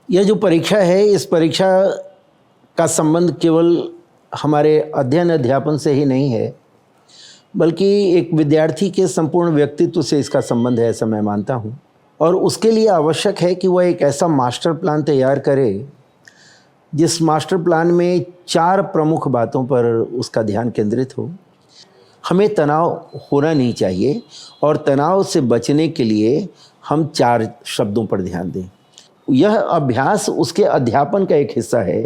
यह जो परीक्षा है, इस परीक्षा का संबंध केवल हमारे अध्ययन अध्यापन से ही नहीं है, बल्कि एक विद्यार्थी के संपूर्ण व्यक्तित्व से इसका संबंध है, ऐसा मैं मानता हूँ। और उसके लिए आवश्यक है कि वह एक ऐसा मास्टर प्लान तैयार करे जिस मास्टर प्लान में 4 प्रमुख बातों पर उसका ध्यान केंद्रित हो। हमें तनाव होना नहीं चाहिए और तनाव से बचने के लिए हम 4 शब्दों पर ध्यान दें। यह अभ्यास उसके अध्यापन का एक हिस्सा है।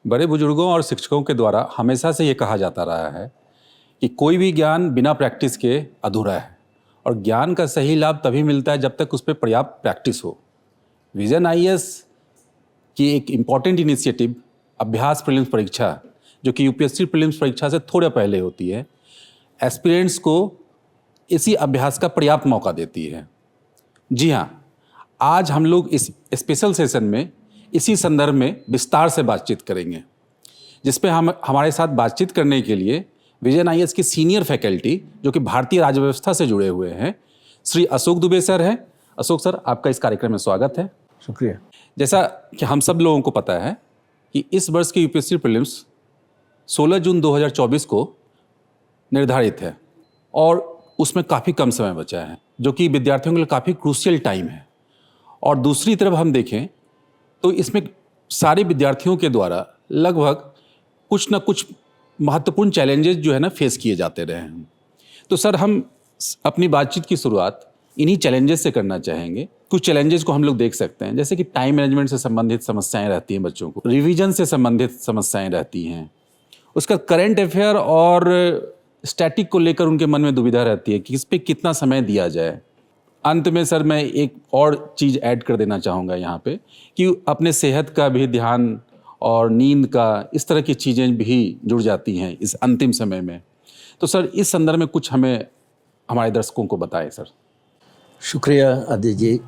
बड़े बुजुर्गों और शिक्षकों के द्वारा हमेशा से ये कहा जाता रहा है कि कोई भी ज्ञान बिना प्रैक्टिस के अधूरा है और ज्ञान का सही लाभ तभी मिलता है जब तक उस पर पर्याप्त प्रैक्टिस हो। विजन आईएएस की एक इम्पॉर्टेंट इनिशिएटिव अभ्यास प्रीलिम्स परीक्षा, जो कि यूपीएससी प्रीलिम्स परीक्षा से थोड़ा पहले होती है, एस्पिरेंट्स को इसी अभ्यास का पर्याप्त मौका देती है। जी हाँ, आज हम लोग इस स्पेशल सेशन में इसी संदर्भ में विस्तार से बातचीत करेंगे, जिस पे हम हमारे साथ बातचीत करने के लिए विजन आईएएस की सीनियर फैकल्टी, जो कि भारतीय राज्य व्यवस्था से जुड़े हुए हैं, श्री अशोक दुबे सर हैं। अशोक सर, आपका इस कार्यक्रम में स्वागत है। शुक्रिया। जैसा कि हम सब लोगों को पता है कि इस वर्ष की यूपीएससी प्रीलिम्स 16 जून 2024 को निर्धारित है और उसमें काफ़ी कम समय बचा है, जो कि विद्यार्थियों के लिए काफ़ी क्रूशियल टाइम है। और दूसरी तरफ हम देखें तो इसमें सारे विद्यार्थियों के द्वारा लगभग कुछ ना कुछ महत्वपूर्ण चैलेंजेस जो है ना फेस किए जाते रहे हैं। तो सर, हम अपनी बातचीत की शुरुआत इन्हीं चैलेंजेस से करना चाहेंगे। कुछ चैलेंजेस को हम लोग देख सकते हैं, जैसे कि टाइम मैनेजमेंट से संबंधित समस्याएं रहती हैं बच्चों को, रिवीजन से संबंधित समस्याएं रहती हैं, उसका करंट अफेयर और स्टैटिक को लेकर उनके मन में दुविधा रहती है कि इस पर कितना समय दिया जाए। अंत में सर, मैं एक और चीज़ ऐड कर देना चाहूँगा यहाँ पे कि अपने सेहत का भी ध्यान और नींद का, इस तरह की चीज़ें भी जुड़ जाती हैं इस अंतिम समय में। तो सर, इस संदर्भ में कुछ हमें हमारे दर्शकों को बताएं सर। शुक्रिया आदित्य जी।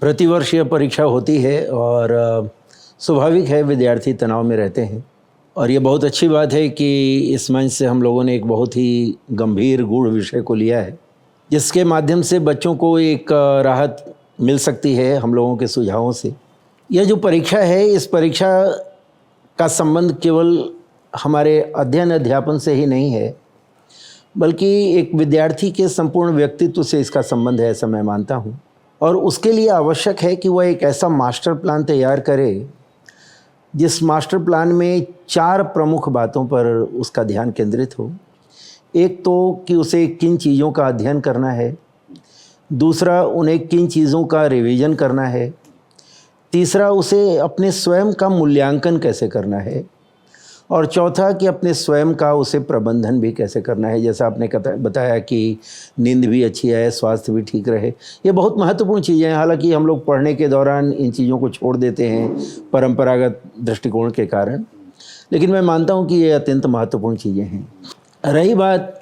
प्रतिवर्ष यह परीक्षा होती है और स्वाभाविक है विद्यार्थी तनाव में रहते हैं, और ये बहुत अच्छी बात है कि इस मंच से हम लोगों ने एक बहुत ही गंभीर गूढ़ विषय को लिया है, जिसके माध्यम से बच्चों को एक राहत मिल सकती है हम लोगों के सुझावों से। यह जो परीक्षा है, इस परीक्षा का संबंध केवल हमारे अध्ययन अध्यापन से ही नहीं है, बल्कि एक विद्यार्थी के संपूर्ण व्यक्तित्व से इसका संबंध है, ऐसा मैं मानता हूँ। और उसके लिए आवश्यक है कि वह एक ऐसा मास्टर प्लान तैयार करे जिस मास्टर प्लान में 4 प्रमुख बातों पर उसका ध्यान केंद्रित हो। एक तो कि उसे किन चीज़ों का अध्ययन करना है, दूसरा उन्हें किन चीज़ों का रिवीजन करना है, तीसरा उसे अपने स्वयं का मूल्यांकन कैसे करना है, और चौथा कि अपने स्वयं का उसे प्रबंधन भी कैसे करना है। जैसा आपने बताया कि नींद भी अच्छी आए, स्वास्थ्य भी ठीक रहे, ये बहुत महत्वपूर्ण चीज़ें हैं। हालांकि हम लोग पढ़ने के दौरान इन चीज़ों को छोड़ देते हैं परंपरागत दृष्टिकोण के कारण, लेकिन मैं मानता हूँ कि ये अत्यंत महत्वपूर्ण चीज़ें हैं। रही बात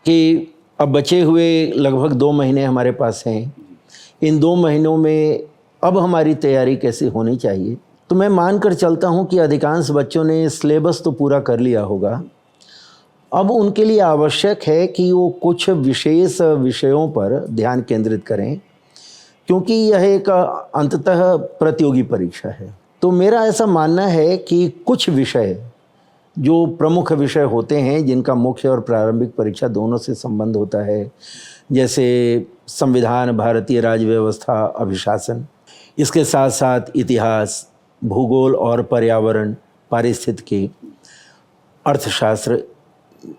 कि अब बचे हुए लगभग 2 महीने हमारे पास हैं, इन 2 महीनों में अब हमारी तैयारी कैसे होनी चाहिए, तो मैं मानकर चलता हूं कि अधिकांश बच्चों ने सिलेबस तो पूरा कर लिया होगा। अब उनके लिए आवश्यक है कि वो कुछ विशेष विषयों पर ध्यान केंद्रित करें, क्योंकि यह एक अंततः प्रतियोगी परीक्षा है। तो मेरा ऐसा मानना है कि कुछ विषय जो प्रमुख विषय होते हैं, जिनका मुख्य और प्रारंभिक परीक्षा दोनों से संबंध होता है, जैसे संविधान, भारतीय राज्य व्यवस्था, अभिशासन, इसके साथ साथ इतिहास, भूगोल और पर्यावरण, पारिस्थितिकी, अर्थशास्त्र,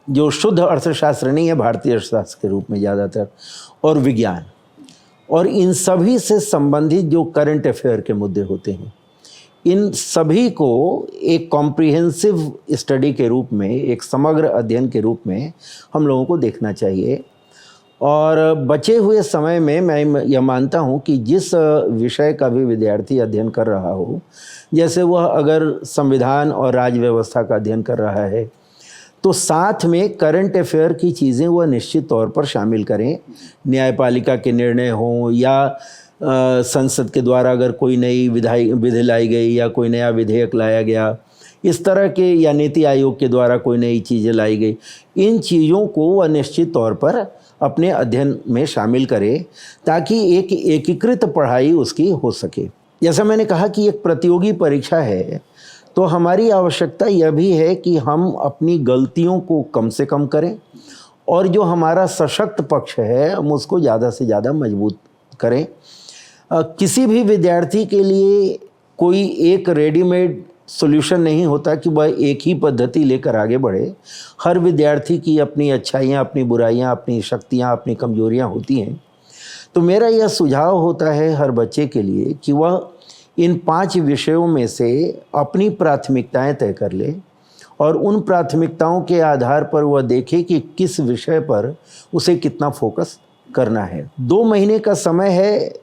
जो शुद्ध अर्थशास्त्र नहीं है, भारतीय अर्थशास्त्र के रूप में ज़्यादातर, और विज्ञान, और इन सभी से संबंधित जो करंट अफेयर के मुद्दे होते हैं, इन सभी को एक कॉम्प्रिहेंसिव स्टडी के रूप में, एक समग्र अध्ययन के रूप में हम लोगों को देखना चाहिए। और बचे हुए समय में मैं यह मानता हूँ कि जिस विषय का भी विद्यार्थी अध्ययन कर रहा हो, जैसे वह अगर संविधान और राज्य व्यवस्था का अध्ययन कर रहा है, तो साथ में करंट अफेयर की चीज़ें वह निश्चित तौर पर शामिल करें। न्यायपालिका के निर्णय हों या संसद के द्वारा अगर कोई नई विधि लाई गई या कोई नया विधेयक लाया गया इस तरह के या नीति आयोग के द्वारा कोई नई चीज़ें लाई गई, इन चीज़ों को वह निश्चित तौर पर अपने अध्ययन में शामिल करे ताकि एक एकीकृत पढ़ाई उसकी हो सके। जैसा मैंने कहा कि एक प्रतियोगी परीक्षा है, तो हमारी आवश्यकता यह भी है कि हम अपनी गलतियों को कम से कम करें और जो हमारा सशक्त पक्ष है हम उसको ज़्यादा से ज़्यादा मजबूत करें। किसी भी विद्यार्थी के लिए कोई एक रेडीमेड सॉल्यूशन नहीं होता कि वह एक ही पद्धति लेकर आगे बढ़े। हर विद्यार्थी की अपनी अच्छाइयाँ, अपनी बुराइयाँ, अपनी शक्तियाँ, अपनी कमजोरियाँ होती हैं। तो मेरा यह सुझाव होता है हर बच्चे के लिए कि वह इन 5 विषयों में से अपनी प्राथमिकताएं तय कर ले और उन प्राथमिकताओं के आधार पर वह देखे कि किस विषय पर उसे कितना फोकस करना है। 2 महीने का समय है।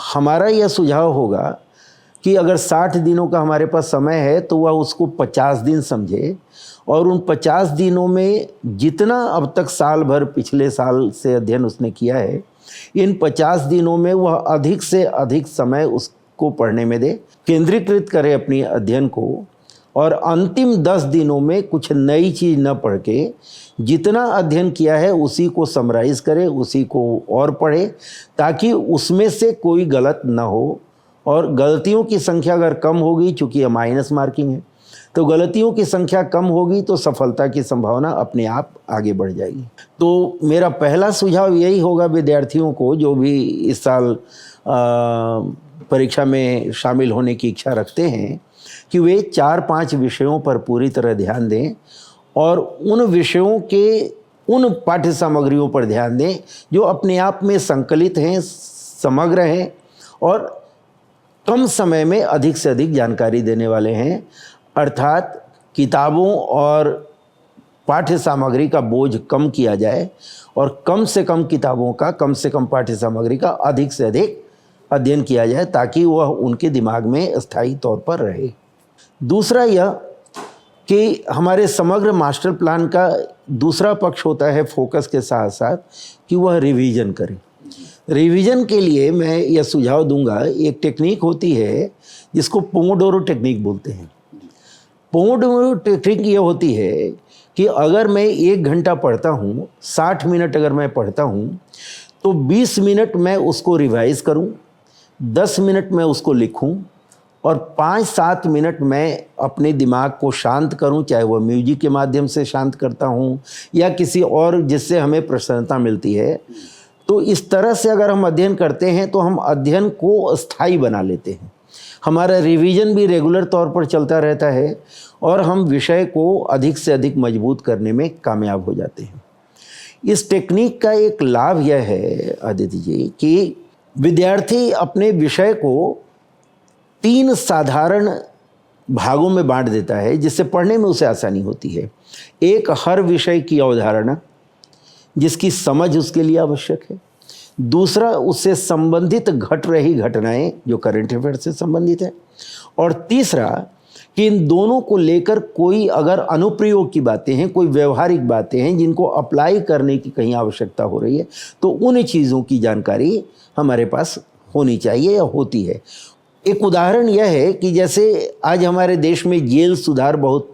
हमारा यह सुझाव होगा कि अगर 60 दिनों का हमारे पास समय है तो वह उसको 50 दिन समझे और उन 50 दिनों में जितना अब तक साल भर पिछले साल से अध्ययन उसने किया है, इन 50 दिनों में वह अधिक से अधिक समय उसको पढ़ने में दे, केंद्रीकृत करे अपनी अध्ययन को और अंतिम 10 दिनों में कुछ नई चीज़ न पढ़ के जितना अध्ययन किया है उसी को समराइज़ करे, उसी को और पढ़े ताकि उसमें से कोई गलत ना हो। और गलतियों की संख्या अगर कम होगी, चूँकि यह माइनस मार्किंग है, तो गलतियों की संख्या कम होगी तो सफलता की संभावना अपने आप आगे बढ़ जाएगी। तो मेरा पहला सुझाव यही होगा विद्यार्थियों को जो भी इस साल परीक्षा में शामिल होने की इच्छा रखते हैं कि वे 4-5 विषयों पर पूरी तरह ध्यान दें और उन विषयों के उन पाठ्य सामग्रियों पर ध्यान दें जो अपने आप में संकलित हैं, समग्र हैं और कम समय में अधिक से अधिक जानकारी देने वाले हैं। अर्थात किताबों और पाठ्य सामग्री का बोझ कम किया जाए और कम से कम किताबों का, कम से कम पाठ्य सामग्री का अधिक से अधिक अध्ययन किया जाए ताकि वह उनके दिमाग में स्थायी तौर पर रहे। दूसरा यह कि हमारे समग्र मास्टर प्लान का दूसरा पक्ष होता है फोकस के साथ साथ कि वह रिवीजन करें। रिवीजन के लिए मैं यह सुझाव दूंगा, एक टेक्निक होती है जिसको पोमोडोरो टेक्निक बोलते हैं। पोमोडोरो टेक्निक ये होती है कि अगर मैं 1 घंटा पढ़ता हूँ, 60 मिनट अगर मैं पढ़ता हूँ तो 20 मिनट मैं उसको रिवाइज़ करूँ, 10 मिनट मैं उसको लिखूँ और 5-7 मिनट मैं अपने दिमाग को शांत करूं, चाहे वह म्यूजिक के माध्यम से शांत करता हूं या किसी और जिससे हमें प्रसन्नता मिलती है। तो इस तरह से अगर हम अध्ययन करते हैं तो हम अध्ययन को स्थायी बना लेते हैं, हमारा रिवीजन भी रेगुलर तौर पर चलता रहता है और हम विषय को अधिक से अधिक मजबूत करने में कामयाब हो जाते हैं। इस टेक्निक का एक लाभ यह है आदित्य जी कि विद्यार्थी अपने विषय को 3 साधारण भागों में बांट देता है जिससे पढ़ने में उसे आसानी होती है। एक, हर विषय की अवधारणा जिसकी समझ उसके लिए आवश्यक है। दूसरा, उससे संबंधित घट रही घटनाएं जो करंट अफेयर से संबंधित है। और तीसरा कि इन दोनों को लेकर कोई अगर अनुप्रयोग की बातें हैं, कोई व्यवहारिक बातें हैं जिनको अप्लाई करने की कहीं आवश्यकता हो रही है, तो उन चीज़ों की जानकारी हमारे पास होनी चाहिए या होती है। एक उदाहरण यह है कि जैसे आज हमारे देश में जेल सुधार बहुत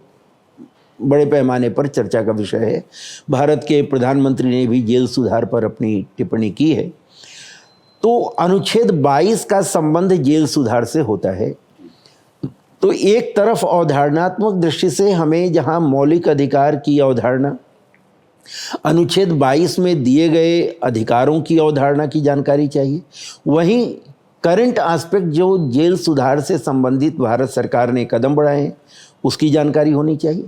बड़े पैमाने पर चर्चा का विषय है। भारत के प्रधानमंत्री ने भी जेल सुधार पर अपनी टिप्पणी की है। तो अनुच्छेद 22 का संबंध जेल सुधार से होता है। तो एक तरफ अवधारणात्मक दृष्टि से हमें जहां मौलिक अधिकार की अवधारणा, अनुच्छेद 22 में दिए गए अधिकारों की अवधारणा की जानकारी चाहिए, वहीं करंट एस्पेक्ट जो जेल सुधार से संबंधित भारत सरकार ने कदम बढ़ाए हैं उसकी जानकारी होनी चाहिए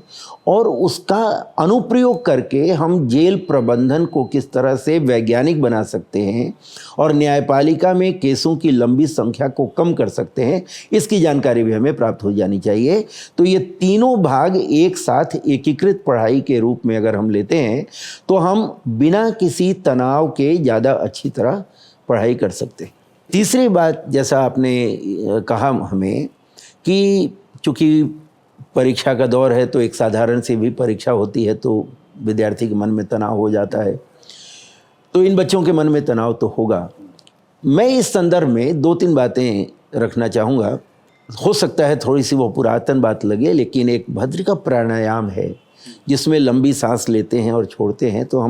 और उसका अनुप्रयोग करके हम जेल प्रबंधन को किस तरह से वैज्ञानिक बना सकते हैं और न्यायपालिका में केसों की लंबी संख्या को कम कर सकते हैं, इसकी जानकारी भी हमें प्राप्त हो जानी चाहिए। तो ये तीनों भाग एक साथ एकीकृत पढ़ाई के रूप में अगर हम लेते हैं तो हम बिना किसी तनाव के ज़्यादा अच्छी तरह पढ़ाई कर सकते हैं। तीसरी बात, जैसा आपने कहा हमें कि चूँकि परीक्षा का दौर है तो एक साधारण सी भी परीक्षा होती है तो विद्यार्थी के मन में तनाव हो जाता है, तो इन बच्चों के मन में तनाव तो होगा। मैं इस संदर्भ में 2-3 बातें रखना चाहूँगा। हो सकता है थोड़ी सी वो पुरातन बात लगे, लेकिन एक भद्रिका प्राणायाम है जिसमें लंबी सांस लेते हैं और छोड़ते हैं। तो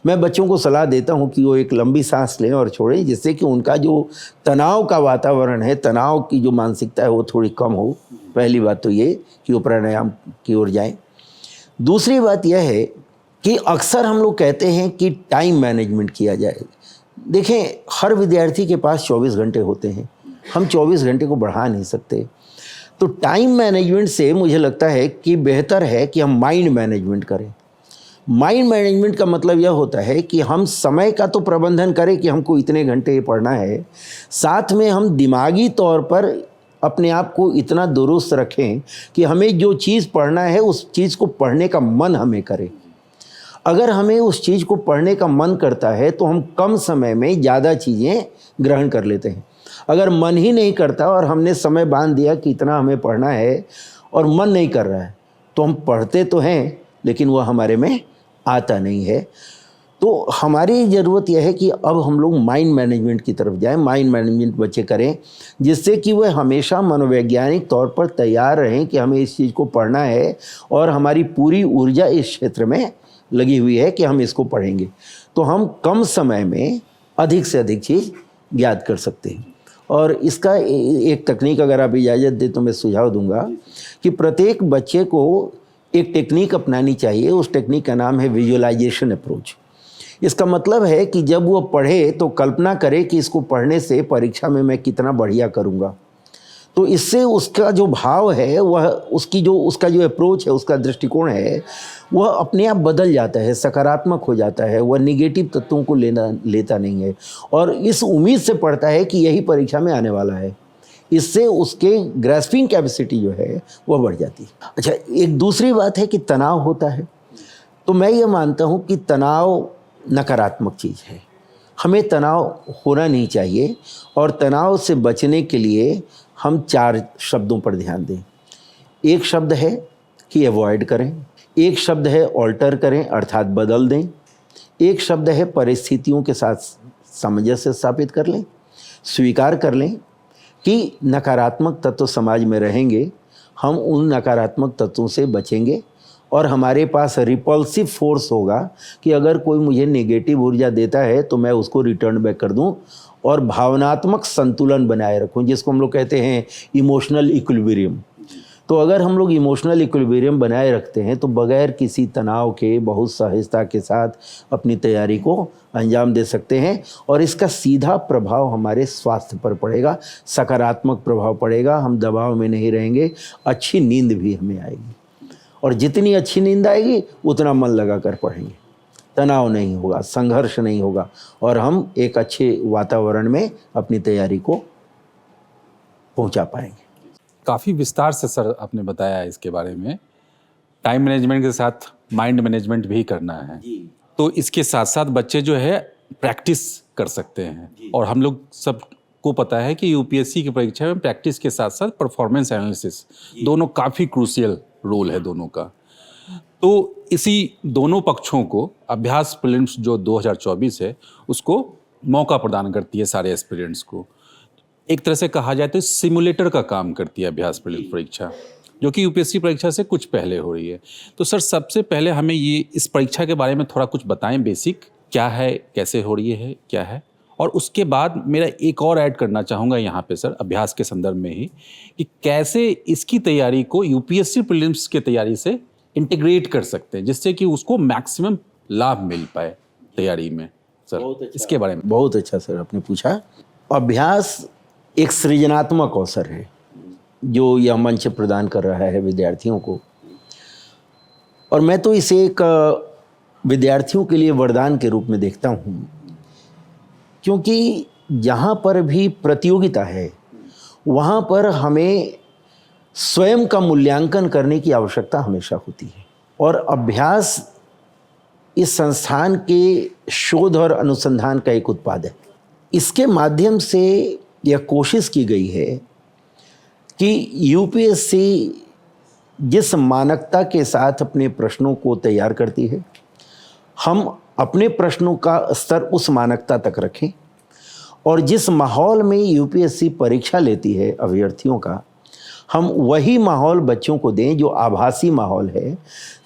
मैं बच्चों को सलाह देता हूं कि वो एक लंबी सांस लें और छोड़ें, जिससे कि उनका जो तनाव का वातावरण है, तनाव की जो मानसिकता है वो थोड़ी कम हो। पहली बात तो ये कि वो प्राणायाम की ओर जाएं। दूसरी बात यह है कि अक्सर हम लोग कहते हैं कि टाइम मैनेजमेंट किया जाए। देखें, हर विद्यार्थी के पास 24 घंटे होते हैं, हम 24 घंटे को बढ़ा नहीं सकते। तो टाइम मैनेजमेंट से मुझे लगता है कि बेहतर है कि हम माइंड मैनेजमेंट करें। माइंड मैनेजमेंट का मतलब यह होता है कि हम समय का तो प्रबंधन करें कि हमको इतने घंटे पढ़ना है, साथ में हम दिमागी तौर पर अपने आप को इतना दुरुस्त रखें कि हमें जो चीज़ पढ़ना है उस चीज़ को पढ़ने का मन हमें करे। अगर हमें उस चीज़ को पढ़ने का मन करता है तो हम कम समय में ज़्यादा चीज़ें ग्रहण कर लेते हैं। अगर मन ही नहीं करता और हमने समय बांध दिया कि इतना हमें पढ़ना है और मन नहीं कर रहा है, तो हम पढ़ते तो हैं लेकिन वह हमारे में आता नहीं है। तो हमारी ज़रूरत यह है कि अब हम लोग माइंड मैनेजमेंट की तरफ जाएं। माइंड मैनेजमेंट बच्चे करें जिससे कि वह हमेशा मनोवैज्ञानिक तौर पर तैयार रहें कि हमें इस चीज़ को पढ़ना है और हमारी पूरी ऊर्जा इस क्षेत्र में लगी हुई है कि हम इसको पढ़ेंगे। तो हम कम समय में अधिक से अधिक चीज़ ज्ञात कर सकते हैं। और इसका एक तकनीक अगर आप इजाज़त दें तो मैं सुझाव दूंगा कि प्रत्येक बच्चे को एक टेक्निक अपनानी चाहिए। उस टेक्निक का नाम है विजुअलाइजेशन अप्रोच। इसका मतलब है कि जब वो पढ़े तो कल्पना करे कि इसको पढ़ने से परीक्षा में मैं कितना बढ़िया करूँगा। तो इससे उसका जो भाव है, वह उसका जो अप्रोच है, उसका दृष्टिकोण है, वह अपने आप बदल जाता है, सकारात्मक हो जाता है। वह निगेटिव तत्वों को लेता नहीं है और इस उम्मीद से पढ़ता है कि यही परीक्षा में आने वाला है। इससे उसके ग्रास्पिंग कैपेसिटी जो है वह बढ़ जाती है। अच्छा, एक दूसरी बात है कि तनाव होता है। तो मैं ये मानता हूँ कि तनाव नकारात्मक चीज़ है, हमें तनाव होना नहीं चाहिए। और तनाव से बचने के लिए हम 4 शब्दों पर ध्यान दें। एक शब्द है कि अवॉइड करें, एक शब्द है ऑल्टर करें अर्थात बदल दें, एक शब्द है परिस्थितियों के साथ सामंजस्य स्थापित कर लें, स्वीकार कर लें कि नकारात्मक तत्व समाज में रहेंगे, हम उन नकारात्मक तत्वों से बचेंगे और हमारे पास रिपल्सिव फोर्स होगा कि अगर कोई मुझे नेगेटिव ऊर्जा देता है तो मैं उसको रिटर्न बैक कर दूं और भावनात्मक संतुलन बनाए रखूं, जिसको हम लोग कहते हैं इमोशनल इक्विलिब्रियम। तो अगर हम लोग इमोशनल इक्विलिब्रियम बनाए रखते हैं तो बगैर किसी तनाव के बहुत सहजता के साथ अपनी तैयारी को अंजाम दे सकते हैं और इसका सीधा प्रभाव हमारे स्वास्थ्य पर पड़ेगा, सकारात्मक प्रभाव पड़ेगा। हम दबाव में नहीं रहेंगे, अच्छी नींद भी हमें आएगी और जितनी अच्छी नींद आएगी उतना मन लगा कर पढ़ेंगे, तनाव नहीं होगा, संघर्ष नहीं होगा और हम एक अच्छे वातावरण में अपनी तैयारी को पहुंचा पाएंगे। काफ़ी विस्तार से सर आपने बताया इसके बारे में। टाइम मैनेजमेंट के साथ माइंड मैनेजमेंट भी करना है, तो इसके साथ साथ बच्चे जो है प्रैक्टिस कर सकते हैं। और हम लोग सबको पता है कि यूपीएससी की परीक्षा में प्रैक्टिस के साथ साथ परफॉर्मेंस एनालिसिस दोनों काफ़ी क्रूशियल रोल है दोनों का। तो इसी दोनों पक्षों को अभ्यास प्रीलिम्स जो 2024 है उसको मौका प्रदान करती है सारे एस्पिरेंट्स को। एक तरह से कहा जाए तो सिमुलेटर का काम करती है अभ्यास प्रीलिम्स परीक्षा, जो कि यूपीएससी परीक्षा से कुछ पहले हो रही है। तो सर सबसे पहले हमें ये इस परीक्षा के बारे में थोड़ा कुछ बताएं, बेसिक क्या है, कैसे हो रही है, क्या है। और उसके बाद मेरा एक और ऐड करना चाहूँगा यहाँ पे सर अभ्यास के संदर्भ में ही कि कैसे इसकी तैयारी को यूपीएससी प्रीलिम्स की तैयारी से इंटीग्रेट कर सकते हैं जिससे कि उसको मैक्सिमम लाभ मिल पाए तैयारी में। सर इसके बारे में। बहुत अच्छा सर आपने पूछा। अभ्यास एक सृजनात्मक अवसर है जो यह मंच प्रदान कर रहा है विद्यार्थियों को, और मैं तो इसे एक विद्यार्थियों के लिए वरदान के रूप में देखता हूँ, क्योंकि जहाँ पर भी प्रतियोगिता है वहाँ पर हमें स्वयं का मूल्यांकन करने की आवश्यकता हमेशा होती है। और अभ्यास इस संस्थान के शोध और अनुसंधान का एक उत्पाद है। इसके माध्यम से यह कोशिश की गई है कि यूपीएससी जिस मानकता के साथ अपने प्रश्नों को तैयार करती है, हम अपने प्रश्नों का स्तर उस मानकता तक रखें और जिस माहौल में यूपीएससी परीक्षा लेती है अभ्यर्थियों का, हम वही माहौल बच्चों को दें जो आभासी माहौल है,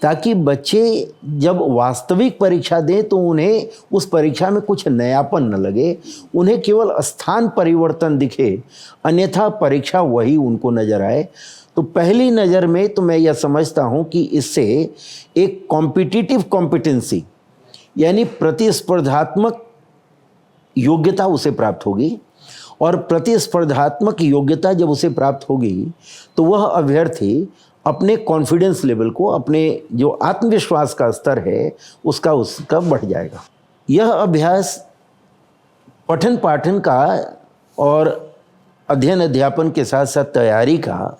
ताकि बच्चे जब वास्तविक परीक्षा दें तो उन्हें उस परीक्षा में कुछ नयापन न लगे, उन्हें केवल स्थान परिवर्तन दिखे, अन्यथा परीक्षा वही उनको नज़र आए। तो पहली नज़र में तो मैं यह समझता हूँ कि इससे एक कॉम्पिटिटिव कॉम्पिटेंसी यानी प्रतिस्पर्धात्मक योग्यता उसे प्राप्त होगी, और प्रतिस्पर्धात्मक योग्यता जब उसे प्राप्त होगी तो वह अभ्यर्थी अपने कॉन्फिडेंस लेवल को, अपने जो आत्मविश्वास का स्तर है उसका बढ़ जाएगा। यह अभ्यास पठन पाठन का और अध्ययन अध्यापन के साथ साथ तैयारी का,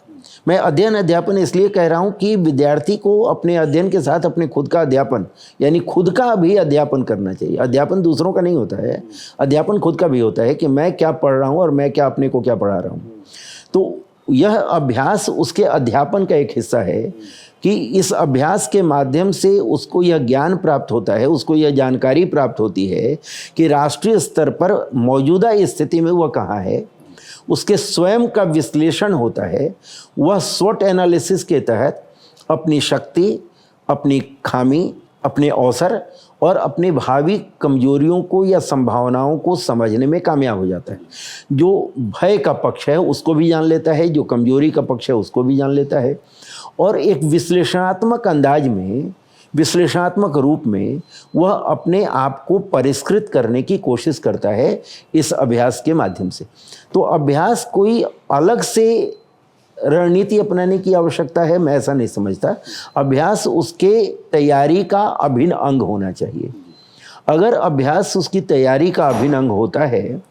मैं अध्ययन अध्यापन इसलिए कह रहा हूँ कि विद्यार्थी को अपने अध्ययन के साथ अपने खुद का अध्यापन यानी खुद का भी अध्यापन करना चाहिए। अध्यापन दूसरों का नहीं होता है, अध्यापन खुद का भी होता है कि मैं क्या पढ़ रहा हूँ और मैं क्या अपने को क्या पढ़ा रहा हूँ। तो यह अभ्यास उसके अध्यापन का एक हिस्सा है कि इस अभ्यास के माध्यम से उसको यह ज्ञान प्राप्त होता है, उसको यह जानकारी प्राप्त होती है कि राष्ट्रीय स्तर पर मौजूदा स्थिति में वह कहाँ है, उसके स्वयं का विश्लेषण होता है। वह स्वॉट एनालिसिस के तहत अपनी शक्ति, अपनी खामी, अपने अवसर और अपने भावी कमजोरियों को या संभावनाओं को समझने में कामयाब हो जाता है। जो भय का पक्ष है उसको भी जान लेता है, जो कमजोरी का पक्ष है उसको भी जान लेता है, और एक विश्लेषणात्मक अंदाज में, विश्लेषणात्मक रूप में वह अपने आप को परिष्कृत करने की कोशिश करता है इस अभ्यास के माध्यम से। तो अभ्यास कोई अलग से रणनीति अपनाने की आवश्यकता है, मैं ऐसा नहीं समझता। अभ्यास उसके तैयारी का अभिन्न अंग होना चाहिए। अगर अभ्यास उसकी तैयारी का अभिन्न अंग होता है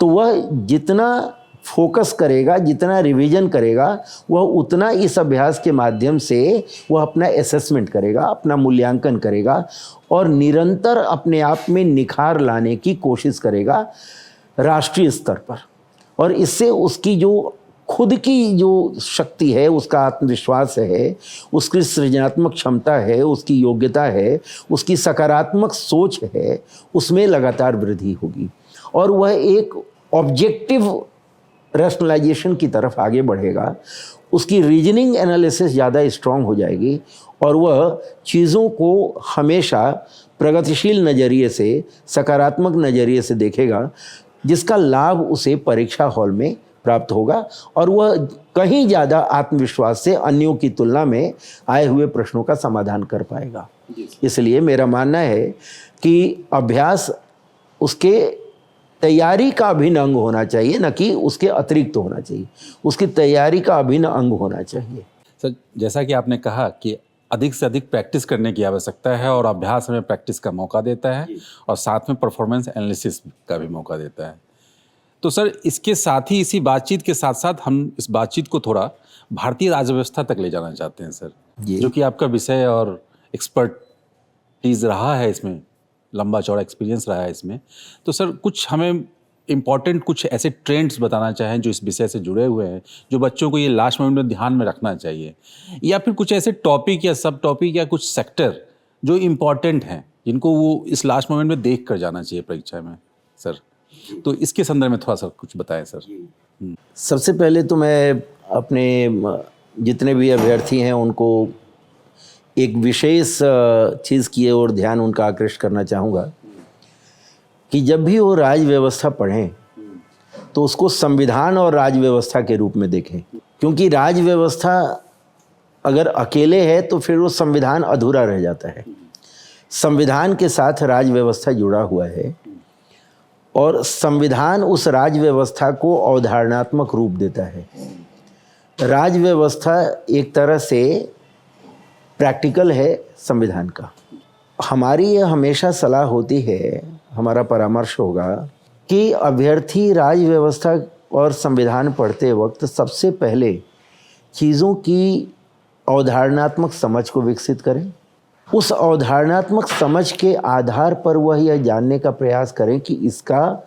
तो वह जितना फोकस करेगा, जितना रिवीजन करेगा, वह उतना इस अभ्यास के माध्यम से वह अपना असेसमेंट करेगा, अपना मूल्यांकन करेगा और निरंतर अपने आप में निखार लाने की कोशिश करेगा राष्ट्रीय स्तर पर। और इससे उसकी जो खुद की जो शक्ति है, उसका आत्मविश्वास है, उसकी सृजनात्मक क्षमता है, उसकी योग्यता है, उसकी सकारात्मक सोच है, उसमें लगातार वृद्धि होगी और वह एक ऑब्जेक्टिव रैशनलाइजेशन की तरफ आगे बढ़ेगा। उसकी रीजनिंग एनालिसिस ज़्यादा स्ट्रांग हो जाएगी और वह चीज़ों को हमेशा प्रगतिशील नज़रिए से, सकारात्मक नज़रिए से देखेगा, जिसका लाभ उसे परीक्षा हॉल में प्राप्त होगा और वह कहीं ज़्यादा आत्मविश्वास से अन्यों की तुलना में आए हुए प्रश्नों का समाधान कर पाएगा। इसलिए मेरा मानना है कि अभ्यास उसके तैयारी का अभिन्न अंग होना चाहिए, न कि उसके अतिरिक्त होना चाहिए। उसकी तैयारी का अभिन्न अंग होना चाहिए। सर, जैसा कि आपने कहा कि अधिक से अधिक प्रैक्टिस करने की आवश्यकता है और अभ्यास हमें प्रैक्टिस का मौका देता है और साथ में परफॉर्मेंस एनालिसिस का भी मौका देता है। तो सर, इसके साथ ही, इसी बातचीत के साथ साथ हम इस बातचीत को थोड़ा भारतीय राज्य व्यवस्था तक ले जाना चाहते हैं सर, जो कि आपका विषय और एक्सपर्टीज रहा है, इसमें लंबा चौड़ा एक्सपीरियंस रहा है इसमें। तो सर, कुछ हमें इम्पॉर्टेंट कुछ ऐसे ट्रेंड्स बताना चाहें जो इस विषय से जुड़े हुए हैं, जो बच्चों को ये लास्ट मोमेंट में ध्यान में रखना चाहिए, या फिर कुछ ऐसे टॉपिक या सब टॉपिक या कुछ सेक्टर जो इम्पॉर्टेंट हैं जिनको वो इस लास्ट मोमेंट में देख कर जाना चाहिए परीक्षा में सर। तो इसके संदर्भ में थोड़ा सा कुछ बताएं सर। सबसे पहले तो मैं अपने जितने भी अभ्यर्थी हैं उनको एक विशेष चीज़ की ओर ध्यान उनका आकृष्ट करना चाहूँगा कि जब भी वो राज व्यवस्था पढ़ें तो उसको संविधान और राज व्यवस्था के रूप में देखें, क्योंकि राज व्यवस्था अगर अकेले है तो फिर वो संविधान अधूरा रह जाता है। संविधान के साथ राज व्यवस्था जुड़ा हुआ है और संविधान उस राज व्यवस्था को अवधारणात्मक रूप देता है। राज व्यवस्था एक तरह से प्रैक्टिकल है संविधान का। हमारी यह हमेशा सलाह होती है, हमारा परामर्श होगा कि अभ्यर्थी राज व्यवस्था और संविधान पढ़ते वक्त सबसे पहले चीज़ों की अवधारणात्मक समझ को विकसित करें। उस अवधारणात्मक समझ के आधार पर वह यह जानने का प्रयास करें कि इसका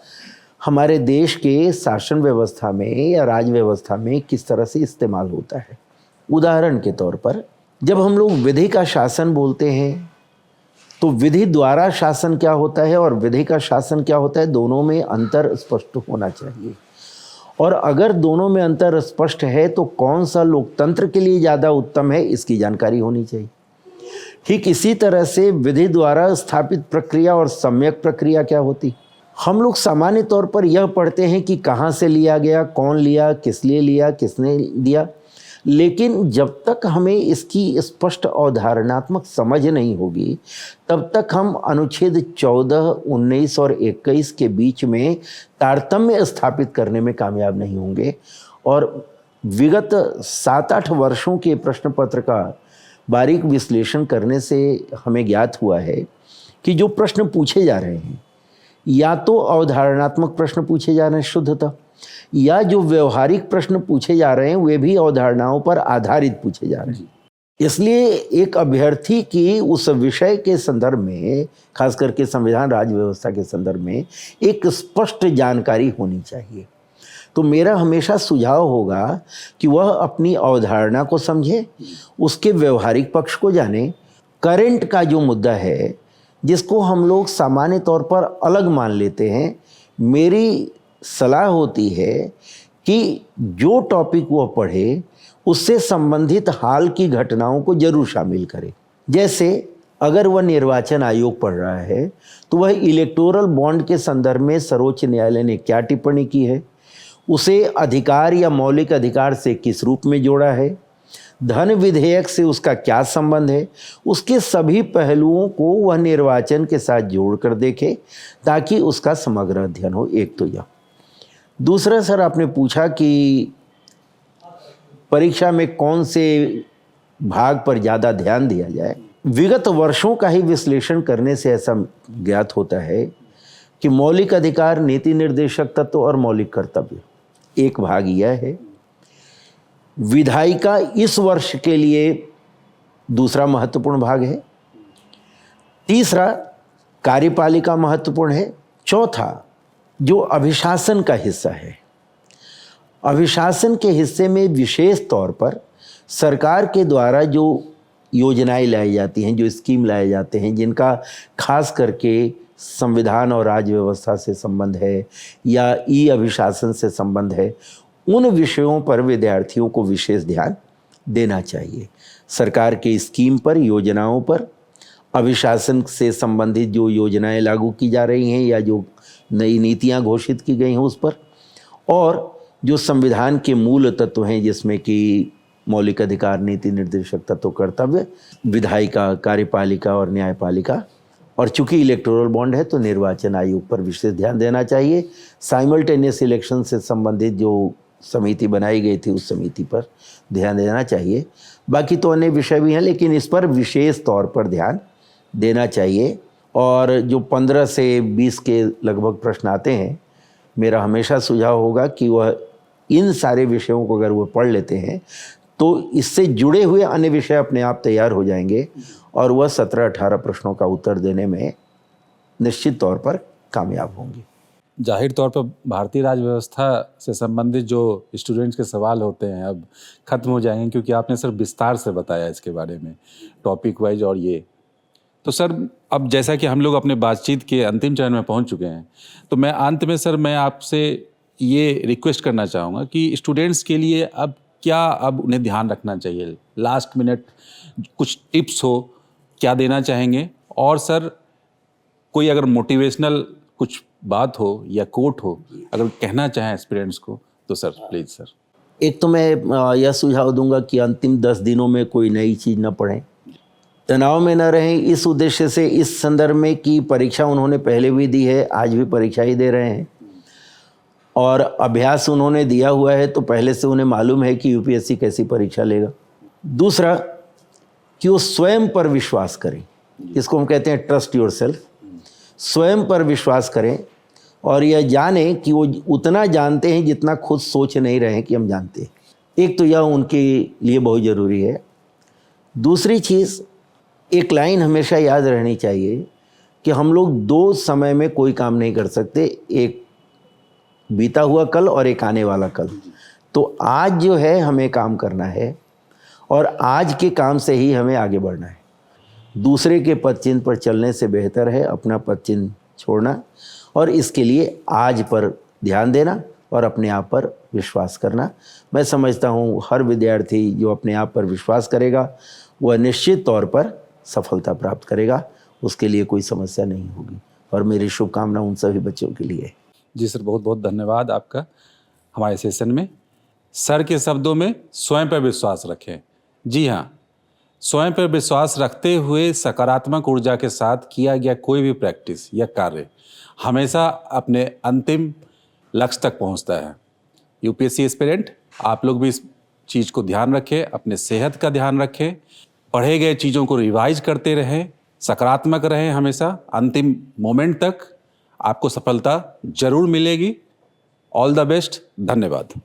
हमारे देश के शासन व्यवस्था में या राज व्यवस्था में किस तरह से इस्तेमाल होता है। उदाहरण के तौर पर जब हम लोग विधि का शासन बोलते हैं तो विधि द्वारा शासन क्या होता है और विधि का शासन क्या होता है, दोनों में अंतर स्पष्ट होना चाहिए। और अगर दोनों में अंतर स्पष्ट है तो कौन सा लोकतंत्र के लिए ज़्यादा उत्तम है, इसकी जानकारी होनी चाहिए। ठीक इसी तरह से विधि द्वारा स्थापित प्रक्रिया और सम्यक प्रक्रिया क्या होती। हम लोग सामान्य तौर पर यह पढ़ते हैं कि कहाँ से लिया गया, कौन लिया, किस लिए लिया, किसने दिया, लेकिन जब तक हमें इसकी स्पष्ट अवधारणात्मक समझ नहीं होगी तब तक हम अनुच्छेद 14, 19 और 21 के बीच में तारतम्य स्थापित करने में कामयाब नहीं होंगे। और विगत 7-8 वर्षों के प्रश्न पत्र का बारीक विश्लेषण करने से हमें ज्ञात हुआ है कि जो प्रश्न पूछे जा रहे हैं या तो अवधारणात्मक प्रश्न पूछे जा रहे हैं शुद्धतः, या जो व्यवहारिक प्रश्न पूछे जा रहे हैं वे भी अवधारणाओं पर आधारित पूछे जा रहे हैं। इसलिए एक अभ्यर्थी की उस विषय के संदर्भ में, खास करके संविधान राज्य व्यवस्था के संदर्भ में, एक स्पष्ट जानकारी होनी चाहिए। तो मेरा हमेशा सुझाव होगा कि वह अपनी अवधारणा को समझे, उसके व्यवहारिक पक्ष को जाने। करंट का जो मुद्दा है जिसको हम लोग सामान्य तौर पर अलग मान लेते हैं, मेरी सलाह होती है कि जो टॉपिक वह पढ़े उससे संबंधित हाल की घटनाओं को जरूर शामिल करे। जैसे अगर वह निर्वाचन आयोग पढ़ रहा है तो वह इलेक्टोरल बॉन्ड के संदर्भ में सर्वोच्च न्यायालय ने क्या टिप्पणी की है, उसे अधिकार या मौलिक अधिकार से किस रूप में जोड़ा है, धन विधेयक से उसका क्या संबंध है, उसके सभी पहलुओं को वह निर्वाचन के साथ जोड़कर देखे ताकि उसका समग्र अध्ययन हो। एक तो यह। दूसरा, सर आपने पूछा कि परीक्षा में कौन से भाग पर ज़्यादा ध्यान दिया जाए। विगत वर्षों का ही विश्लेषण करने से ऐसा ज्ञात होता है कि मौलिक अधिकार, नीति निर्देशक तत्व और मौलिक कर्तव्य एक भाग यह है। विधायिका इस वर्ष के लिए दूसरा महत्वपूर्ण भाग है। तीसरा, कार्यपालिका महत्वपूर्ण है। चौथा, जो अभिशासन का हिस्सा है, अभिशासन के हिस्से में विशेष तौर पर सरकार के द्वारा जो योजनाएं लाई जाती हैं, जो स्कीम लाए जाते हैं, जिनका खास करके संविधान और राज्य व्यवस्था से संबंध है या ई अभिशासन से संबंध है, उन विषयों पर विद्यार्थियों को विशेष ध्यान देना चाहिए। सरकार के स्कीम पर, योजनाओं पर, अभिशासन से संबंधित जो योजनाएं लागू की जा रही हैं या जो नई नीतियां घोषित की गई हैं उस पर, और जो संविधान के मूल तत्व हैं जिसमें कि मौलिक अधिकार, नीति निर्देशक तत्व, कर्तव्य, विधायिका, कार्यपालिका और न्यायपालिका, और चूंकि इलेक्टोरल बॉन्ड है तो निर्वाचन आयोग पर विशेष ध्यान देना चाहिए। साइमल्टेनियस इलेक्शन से संबंधित जो समिति बनाई गई थी उस समिति पर ध्यान देना चाहिए। बाकी तो अन्य विषय भी हैं लेकिन इस पर विशेष तौर पर ध्यान देना चाहिए। और जो 15 से 20 के लगभग प्रश्न आते हैं, मेरा हमेशा सुझाव होगा कि वह इन सारे विषयों को अगर वह पढ़ लेते हैं तो इससे जुड़े हुए अन्य विषय अपने आप तैयार हो जाएंगे और वह 17-18 प्रश्नों का उत्तर देने में निश्चित तौर पर कामयाब होंगे। जाहिर तौर पर भारतीय राज्य व्यवस्था से संबंधित जो स्टूडेंट्स के सवाल होते हैं अब ख़त्म हो जाएंगे, क्योंकि आपने सर विस्तार से बताया इसके बारे में टॉपिक वाइज। और ये तो सर अब जैसा कि हम लोग अपने बातचीत के अंतिम चरण में पहुंच चुके हैं, तो मैं अंत में सर मैं आपसे ये रिक्वेस्ट करना चाहूँगा कि स्टूडेंट्स के लिए अब उन्हें ध्यान रखना चाहिए, लास्ट मिनट कुछ टिप्स हो, क्या देना चाहेंगे? और सर कोई अगर मोटिवेशनल कुछ बात हो या कोट हो अगर कहना चाहें एस्पिरेंट्स को तो सर प्लीज़ सर। एक तो मैं यह सुझाव दूंगा कि अंतिम 10 दिनों में कोई नई चीज़ न पढ़ें, तनाव में न रहें, इस उद्देश्य से, इस संदर्भ में कि परीक्षा उन्होंने पहले भी दी है, आज भी परीक्षा ही दे रहे हैं और अभ्यास उन्होंने दिया हुआ है तो पहले से उन्हें मालूम है कि यूपीएससी कैसी परीक्षा लेगा। दूसरा कि वो स्वयं पर विश्वास करें, इसको हम कहते हैं ट्रस्ट योरसेल्फ। स्वयं पर विश्वास करें और यह जानें कि वो उतना जानते हैं जितना खुद सोच नहीं रहे हैं कि हम जानते हैं। एक तो यह उनके लिए बहुत ज़रूरी है। दूसरी चीज़, एक लाइन हमेशा याद रहनी चाहिए कि हम लोग 2 समय में कोई काम नहीं कर सकते, एक बीता हुआ कल और एक आने वाला कल। तो आज जो है हमें काम करना है और आज के काम से ही हमें आगे बढ़ना है। दूसरे के पदचिन्ह पर चलने से बेहतर है अपना पदचिन्ह छोड़ना, और इसके लिए आज पर ध्यान देना और अपने आप पर विश्वास करना। मैं समझता हूँ हर विद्यार्थी जो अपने आप पर विश्वास करेगा वह निश्चित तौर पर सफलता प्राप्त करेगा, उसके लिए कोई समस्या नहीं होगी। और मेरी शुभकामना उन सभी बच्चों के लिए है। जी सर, बहुत बहुत धन्यवाद आपका हमारे सेशन में। सर के शब्दों में स्वयं पर विश्वास रखें। जी हाँ, स्वयं पर विश्वास रखते हुए सकारात्मक ऊर्जा के साथ किया गया कोई भी प्रैक्टिस या कार्य हमेशा अपने अंतिम लक्ष्य तक पहुंचता है। यूपीएससी एस्पिरेंट, आप लोग भी इस चीज़ को ध्यान रखें, अपने सेहत का ध्यान रखें, पढ़े गए चीज़ों को रिवाइज करते रहें, सकारात्मक रहें हमेशा। अंतिम मोमेंट तक आपको सफलता जरूर मिलेगी। All the best. धन्यवाद।